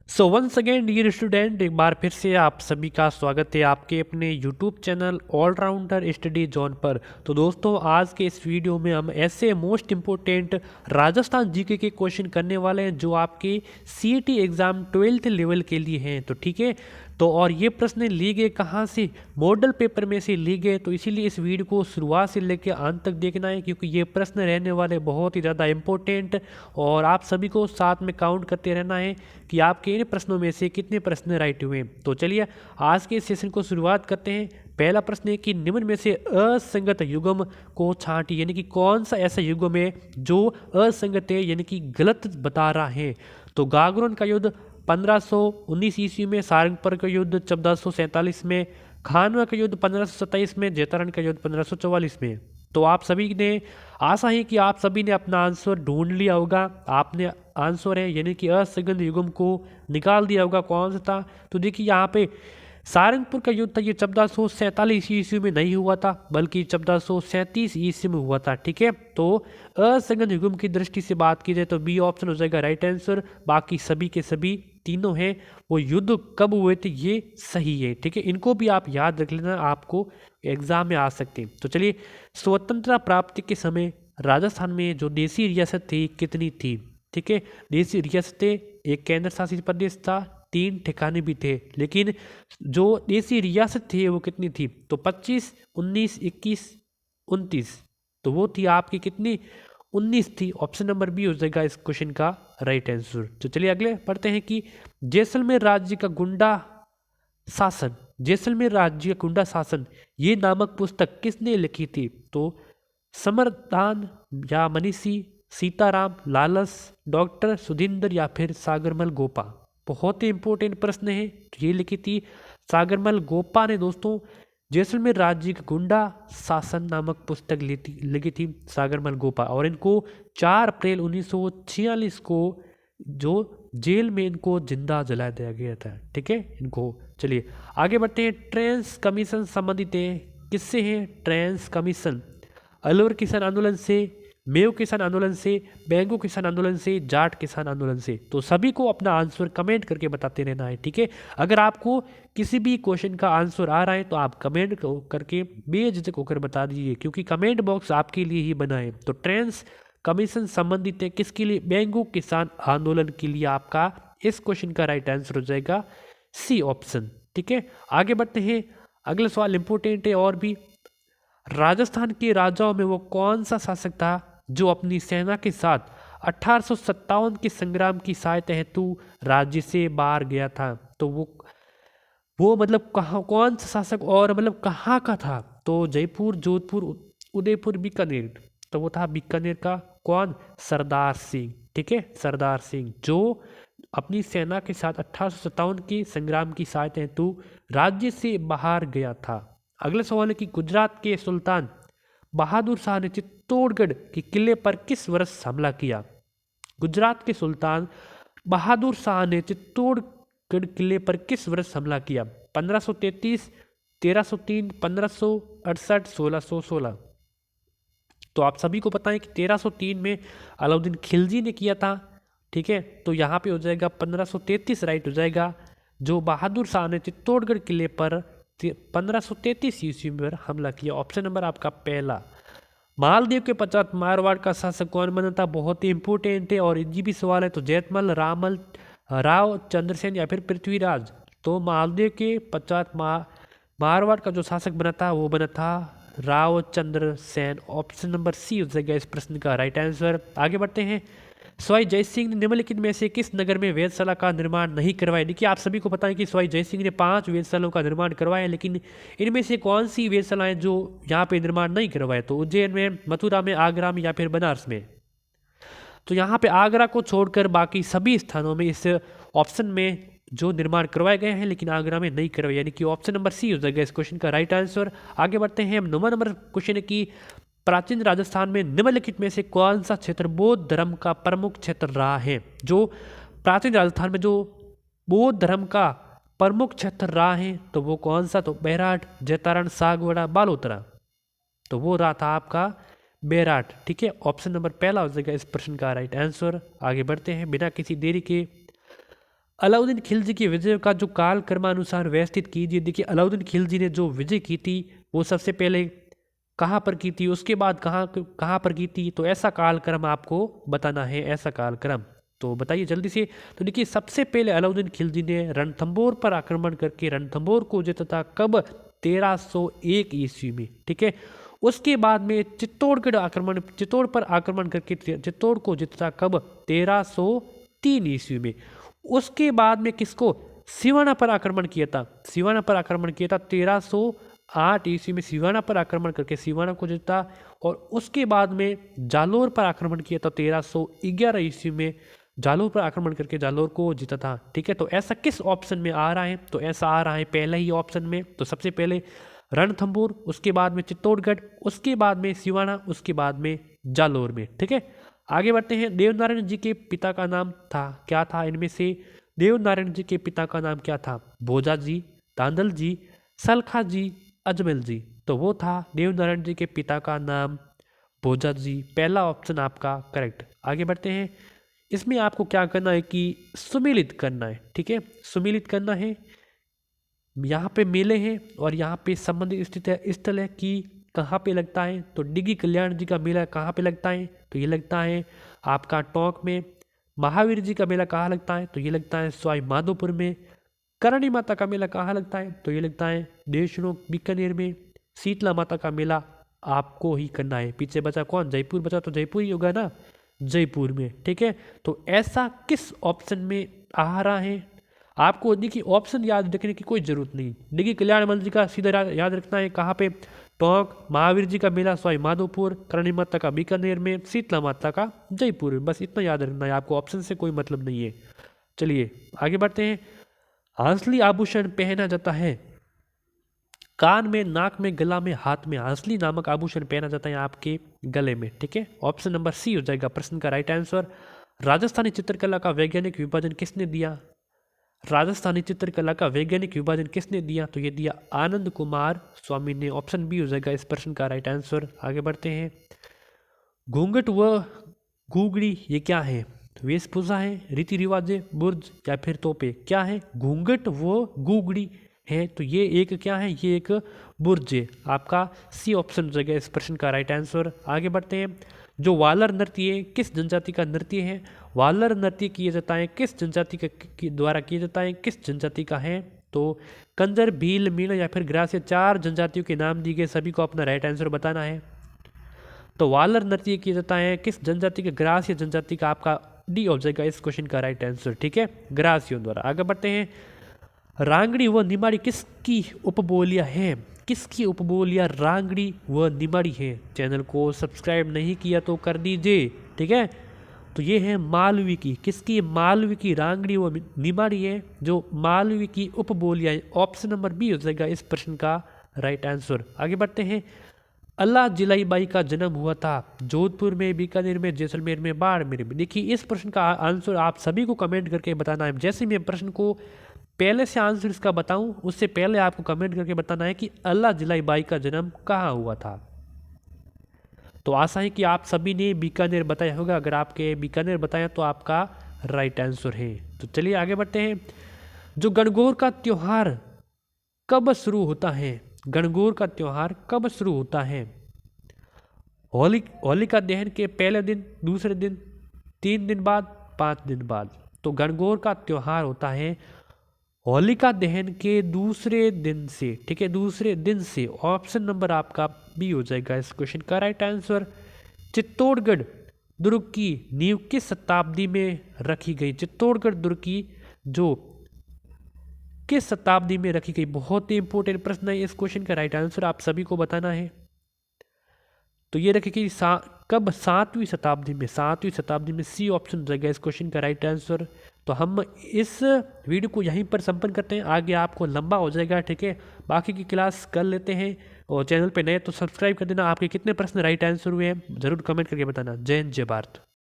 सो once again dear student, एक बार फिर से आप सभी का स्वागत है आपके अपने YouTube channel allrounder study zone पर। तो दोस्तों, आज के इस वीडियो में हम ऐसे मोस्ट इम्पोर्टेंट राजस्थान जीके के क्वेश्चन करने वाले हैं जो आपके सीईटी एग्ज़ाम 12th लेवल के लिए हैं। तो ठीक है, तो और ये प्रश्न लिए गए कहाँ से? मॉडल पेपर में से लिए गए। तो इसीलिए इस वीडियो को शुरुआत से लेकर अंत तक देखना है, क्योंकि ये प्रश्न रहने वाले बहुत ही ज़्यादा इम्पोर्टेंट, और आप सभी को साथ में काउंट करते रहना है कि आपके इन प्रश्नों में से कितने प्रश्न राइट हुए। तो चलिए आज के इस सेशन को शुरुआत करते हैं। पहला प्रश्न है कि निम्न में से असंगत युग्म को छांटिए, यानी कि कौन सा ऐसा युग्म है जो असंगत है, यानी कि गलत बता रहा है। तो गागरोन का युद्ध 1519 ईस्वी में, सारंगपुर का युद्ध 1447 में, खानवा का युद्ध 1527 में, जैतारण का युद्ध 1544 में। तो आप सभी ने, आशा है कि आप सभी ने अपना आंसर ढूंढ लिया होगा। आपने आंसर है यानी कि असंगत युग्म को निकाल दिया होगा कौन सा था। तो देखिए यहाँ पे सारंगपुर का युद्ध था, ये 1447 ईस्वी में नहीं हुआ था, बल्कि 1437 ईस्वी में हुआ था। ठीक है, तो असंगत युग्म की दृष्टि से बात की जाए तो बी ऑप्शन हो जाएगा राइट आंसर। बाकी सभी के सभी तीनों हैं वो युद्ध कब हुए थे ये सही है। ठीक है, इनको भी आप याद रख लेना, आपको एग्जाम में आ सकते हैं। तो चलिए, स्वतंत्रता प्राप्ति के समय राजस्थान में जो देसी रियासत थी कितनी थी? ठीक है, देसी रियासतें, एक केंद्र शासित प्रदेश था, 3 ठिकाने भी थे, लेकिन जो देसी रियासत थी वो कितनी थी? तो 25, 19, 21, 29। तो वो थी आपकी कितनी? 19 थी। ऑप्शन नंबर बी हो जाएगा इस क्वेश्चन का राइट आंसर। तो चलिए अगले पढ़ते हैं कि जैसलमेर राज्य का गुंडा शासन, जैसलमेर राज्य का गुंडा शासन, ये नामक पुस्तक किसने लिखी थी? तो समरदान या मनीषी, सीताराम, लालस, डॉक्टर सुधींद्र या फिर सागरमल गोपा। बहुत ही इंपॉर्टेंट प्रश्न है। तो ये लिखी थी सागरमल गोपा ने दोस्तों जैसलमेर राज्य का गुंडा शासन नामक पुस्तक लिखी थी सागरमल गोपा, और इनको 4 अप्रैल 1946 को जो जेल में इनको जिंदा जला दिया गया था। ठीक है, इनको। चलिए आगे बढ़ते हैं। ट्रेंस कमीशन संबंधित है किससे है? ट्रेंस कमीशन अलवर किसान आंदोलन से, मेव किसान आंदोलन से, बैंगो किसान आंदोलन से, जाट किसान आंदोलन से। तो सभी को अपना आंसर कमेंट करके बताते रहना है। ठीक है, अगर आपको किसी भी क्वेश्चन का आंसर आ रहा है तो आप कमेंट करके बेझिझक होकर बता दीजिए, क्योंकि कमेंट बॉक्स आपके लिए ही बना है। तो ट्रेंस कमीशन संबंधित है किसके लिए? बैंगो किसान आंदोलन के लिए। आपका इस क्वेश्चन का राइट आंसर हो जाएगा सी ऑप्शन। ठीक है, आगे बढ़ते हैं। अगला सवाल इंपोर्टेंट है और भी। राजस्थान के राजाओं में वो कौन सा शासक था जो अपनी सेना के साथ 1857 के संग्राम की सहायता हेतु राज्य से बाहर गया था? तो वो मतलब कहाँ, कौन सा शासक और मतलब कहाँ का था? तो जयपुर, जोधपुर, उदयपुर, बीकानेर। तो वो था बीकानेर का। कौन? सरदार सिंह। ठीक है, सरदार सिंह जो अपनी सेना के साथ 1857 के संग्राम की सहायता हेतु राज्य से बाहर गया था। अगला सवाल है कि गुजरात के सुल्तान बहादुर शाह ने चित्तौड़गढ़ के किले पर किस वर्ष हमला किया? गुजरात के सुल्तान बहादुर शाह ने चित्तौड़गढ़ किले पर किस वर्ष हमला किया? 1533, 1303, 1568, 1616। तो आप सभी को पता है कि 1303 में अलाउद्दीन खिलजी ने किया था। ठीक है, तो यहाँ पे हो जाएगा 1533 राइट हो जाएगा। जो बहादुर शाह ने चित्तौड़गढ़ किले पर 1533 ईस्वी में हमला किया। ऑप्शन नंबर आपका पहला। मालदीव के पश्चात मारवाड़ का शासक कौन बना था? बहुत ही इंपोर्टेंट है और इजी भी सवाल है। तो जैतमल, रामल, राव चंद्रसेन या फिर पृथ्वीराज। तो मालदीव के पश्चात मारवाड़ का जो शासक बना था वो बना था Rao Chandra Sen. Option number C हो जाएगा इस प्रश्न का राइट आंसर। आगे बढ़ते हैं। सवाई जय सिंह ने निम्नलिखित में से किस नगर में वेधशाला का निर्माण नहीं करवाया? देखिए आप सभी को पता है कि सवाई जय सिंह ने 5 वेधशालाओं का निर्माण करवाया, लेकिन इनमें से कौन सी वेधशालाएं जो यहाँ पे निर्माण नहीं करवाए? तो उज्जैन में, मथुरा में, आगरा में या फिर बनारस में। तो यहाँ पे आगरा को छोड़कर बाकी सभी स्थानों में इस ऑप्शन में जो निर्माण करवाए गए हैं, लेकिन आगरा में नहीं करवाए, यानी कि ऑप्शन नंबर सी हो जाएगा इस क्वेश्चन का राइट आंसर। आगे बढ़ते हैं। 9वां नंबर क्वेश्चन है कि प्राचीन राजस्थान में निम्नलिखित में से कौन सा क्षेत्र बौद्ध धर्म का प्रमुख क्षेत्र रहा है? जो प्राचीन राजस्थान में जो बौद्ध धर्म का प्रमुख क्षेत्र रहा है तो वो कौन सा? तो बैराट, जैतारण, सागवाड़ा, बालोतरा। तो वो रहा था आपका बैराट। ठीक है, ऑप्शन नंबर पहला हो जाएगा इस प्रश्न का राइट आंसर। आगे बढ़ते हैं बिना किसी देरी के। अलाउद्दीन खिलजी की विजय का जो काल क्रमानुसार व्यवस्थित कीजिए। देखिए अलाउद्दीन खिलजी ने जो विजय की थी वो सबसे पहले कहाँ पर की थी, उसके बाद कहाँ कहाँ पर की थी, तो ऐसा कालक्रम आपको बताना है, ऐसा कालक्रम। तो बताइए जल्दी से। तो देखिए सबसे पहले अलाउद्दीन खिलजी ने रणथंभौर पर आक्रमण करके रणथंभौर को जीता था, कब? 1301 ईस्वी में, ठीक है। उसके बाद में चित्तौड़ पर आक्रमण करके चित्तौड़ को जीता था, कब? 1303 ईस्वी में। उसके बाद में किसको? सिवाना पर आक्रमण किया था। सिवाना पर आक्रमण किया था 1308 ईस्वी में, सिवाना पर आक्रमण करके सिवाना को जीता। और उसके बाद में जालोर पर आक्रमण किया था 1311 ईस्वी में, जालोर पर आक्रमण करके जालोर को जीता था, ठीक है। तो ऐसा किस ऑप्शन में आ रहा है? तो ऐसा आ रहा है पहले ही ऑप्शन में। तो सबसे पहले रणथंभौर, उसके बाद में चित्तौड़गढ़, उसके बाद में सिवाना, उसके बाद में जालोर में, ठीक है। आगे बढ़ते हैं। देवनारायण जी के पिता का नाम था, क्या था इनमें से? देवनारायण जी के पिता का नाम क्या था? भोजा जी, तांदल जी, सलखा जी, अजमल जी। तो वो था देवनारायण जी के पिता का नाम भोजा जी, पहला ऑप्शन आपका करेक्ट। आगे बढ़ते हैं। इसमें आपको क्या करना है कि सुमेलित करना है, ठीक है, सुमेलित करना है। यहाँ पे मेले हैं और यहाँ पे संबंधित स्थित है स्थल है कि कहाँ पे लगता है। तो डिगी कल्याण जी का मेला कहाँ पे लगता है? तो ये लगता है आपका टोंक में। महावीर जी का मेला कहाँ लगता है? तो ये लगता है सवाई माधोपुर में। करणी माता का मेला कहाँ लगता है? तो ये लगता है देशनोक बीकानेर में। शीतला माता का मेला आपको ही करना है। पीछे बचा कौन? जयपुर बचा, तो जयपुर ही होगा ना, जयपुर में, ठीक है। तो ऐसा किस ऑप्शन में आ रहा है? आपको देखिए ऑप्शन याद रखने की कोई जरूरत नहीं। देखिए कल्याण मंदिर जी का सीधा याद रखना है कहाँ पे? टोंक। महावीर जी का मेला सवाई माधोपुर, करणी माता का बीकानेर में, शीतला माता का जयपुर में। बस इतना याद रखना है आपको, ऑप्शन से कोई मतलब नहीं है। चलिए आगे बढ़ते हैं। हांसली आभूषण पहना जाता है कान में, नाक में, गला में, हाथ में। हांसली नामक आभूषण पहना जाता है आपके गले में, ठीक है। ऑप्शन नंबर सी हो जाएगा प्रश्न का राइट आंसर। राजस्थानी चित्रकला का वैज्ञानिक विभाजन किसने दिया? राजस्थानी चित्रकला का वैज्ञानिक विभाजन किसने दिया? तो ये दिया आनंद कुमार स्वामी ने। ऑप्शन बी हो जाएगा इस प्रश्न का राइट आंसर। आगे बढ़ते हैं। घूंघट व घूंघड़ी ये क्या है? वेशभूषा है, रीति रिवाज है, बुर्ज या फिर तोपे? क्या है? घूंघट व घूंघड़ी है, तो ये एक क्या है? ये एक बुर्ज है। आपका सी ऑप्शन हो जाएगा इस प्रश्न का राइट आंसर। आगे बढ़ते हैं। जो वालर नृत्य है किस जनजाति का नृत्य है? वालर नृत्य किए जाता है किस जनजाति के द्वारा किया जाता है, किस जनजाति का है? तो कंजर, भील, मीणा या फिर ग्रास्य, 4 जनजातियों के नाम दिए गए, सभी को अपना राइट आंसर बताना है। तो वालर नृत्य किया जाता है किस जनजाति के? ग्रास्य जनजाति का। आपका डी हो जाएगा इस क्वेश्चन का राइट आंसर, ठीक है, ग्रासियों द्वारा। आगे बढ़ते हैं। रांगड़ी व निमाड़ी किसकी उपबोलियां हैं? किसकी उपबोलियां रांगड़ी व निमाड़ी है? चैनल को सब्सक्राइब नहीं किया तो कर दीजिए, ठीक है। तो ये है मालवी की। किसकी? मालवी की रांगड़ी व निमाड़ी है जो मालवी की उपबोलियां है। ऑप्शन नंबर बी हो जाएगा इस प्रश्न का राइट आंसर। आगे बढ़ते हैं। अल्लाह जिलाई बाई का जन्म हुआ था जोधपुर में, बीकानेर में, जैसलमेर में, बाड़मेर में। देखिए इस प्रश्न का आंसर आप सभी को कमेंट करके बताना है। जैसे मैं प्रश्न को पहले से आंसर इसका बताऊं उससे पहले आपको कमेंट करके बताना है कि अल्लाह जिलाई बाई का जन्म कहाँ हुआ था। तो आशा है कि आप सभी ने बीकानेर बताया होगा। अगर आपके बीकानेर बताया तो आपका राइट आंसर है। तो चलिए आगे बढ़ते हैं। जो गणगौर का त्योहार कब शुरू होता है? गणगौर का त्योहार कब शुरू होता है? होलिका दहन के पहले दिन, दूसरे दिन, 3 दिन बाद, 5 दिन बाद। तो गणगौर का त्योहार होता है होलिका दहन के दूसरे दिन से, ठीक है, दूसरे दिन से। ऑप्शन नंबर आपका बी हो जाएगा इस क्वेश्चन का राइट आंसर। चित्तौड़गढ़ दुर्ग की नींव किस शताब्दी में रखी गई? चित्तौड़गढ़ दुर्ग की जो किस शताब्दी में रखी गई? बहुत ही इंपॉर्टेंट प्रश्न है। इस क्वेश्चन का राइट आंसर आप सभी को बताना है। तो ये रखी गई कब? 7वीं शताब्दी में। 7वीं शताब्दी में। सी ऑप्शन रहेगा इस क्वेश्चन का राइट आंसर। तो हम इस वीडियो को यहीं पर संपन्न करते हैं, आगे आपको लंबा हो जाएगा, ठीक है। बाकी की क्लास कर लेते हैं। और चैनल पे नए तो सब्सक्राइब कर देना। आपके कितने प्रश्न राइट आंसर हुए हैं ज़रूर कमेंट करके बताना। जय हिंद, जय भारत।